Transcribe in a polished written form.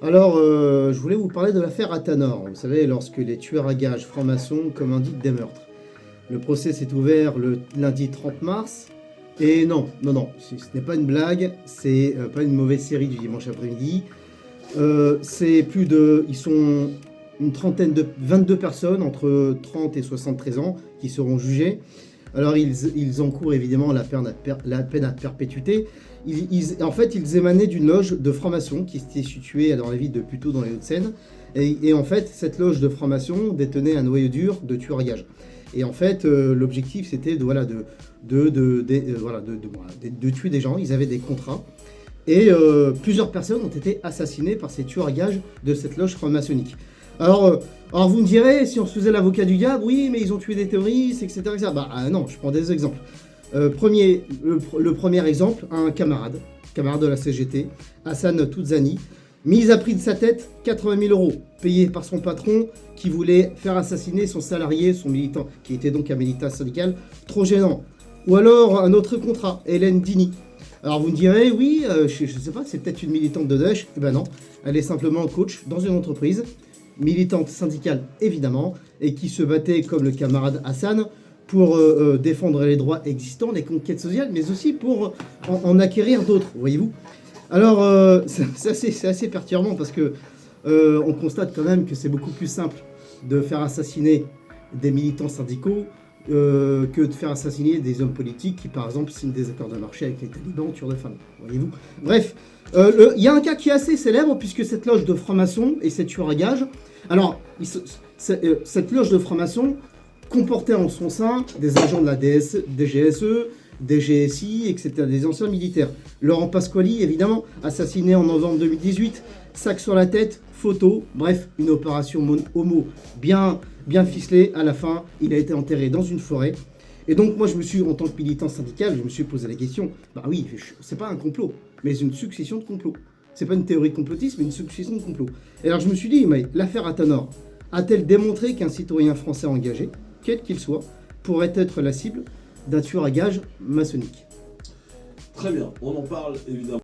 Alors, je voulais vous parler de l'affaire Athanor. Vous savez, lorsque les tueurs à gages francs-maçons commanditent des meurtres. Le procès s'est ouvert le lundi 30 mars. Et non, non, non, ce n'est pas une blague, c'est pas une mauvaise série du dimanche après-midi. C'est plus de... Ils sont une trentaine de... 22 personnes entre 30 et 73 ans qui seront jugées. Alors, ils encourent évidemment la peine à perpétuité. En fait, ils émanaient d'une loge de francs-maçons qui était située dans la ville de Puteaux, dans les Hauts-de-Seine. Et en fait, cette loge de francs-maçons détenait un noyau dur de tueurs à gages. Et en fait, l'objectif, c'était de tuer des gens. Ils avaient des contrats. Et plusieurs personnes ont été assassinées par ces tueurs à gages de cette loge franc-maçonnique. Alors vous me direz, si on se faisait l'avocat du diable, oui, mais ils ont tué des terroristes, etc. Bah non, je prends des exemples. Le premier exemple, un camarade de la CGT, Hassan Toudzani, mis à prix de sa tête 80 000 euros, payé par son patron qui voulait faire assassiner son salarié, son militant, qui était donc un militant syndical, trop gênant. Ou alors un autre contrat, Hélène Dini. Alors vous me direz, oui, je ne sais pas, c'est peut-être une militante de Daesh. Eh ben non, elle est simplement coach dans une entreprise, militante syndicale évidemment, et qui se battait comme le camarade Hassan pour défendre les droits existants, les conquêtes sociales, mais aussi pour en acquérir d'autres, voyez-vous. Alors c'est assez perturbant parce que on constate quand même que c'est beaucoup plus simple de faire assassiner des militants syndicaux que de faire assassiner des hommes politiques qui, par exemple, signent des accords de marché avec les talibans en tueur de femmes, voyez-vous. Bref, il y a un cas qui est assez célèbre, puisque cette loge de francs-maçons et cette tueur à gages, alors, cette loge de francs-maçons comportait en son sein des agents de la DGSE, des GSI, etc., des anciens militaires. Laurent Pasquali, évidemment, assassiné en novembre 2018, sac sur la tête, photo, bref, une opération homo bien ficelée. À la fin, il a été enterré dans une forêt. Et donc moi, en tant que militant syndical, je me suis posé la question, bah oui, c'est pas un complot, mais une succession de complots. C'est pas une théorie complotiste, mais une succession de complots. Et alors je me suis dit, mais l'affaire Athanor a-t-elle démontré qu'un citoyen français engagé, quel qu'il soit, pourrait être la cible d'un tueur à gages maçonnique? Très bien, on en parle évidemment.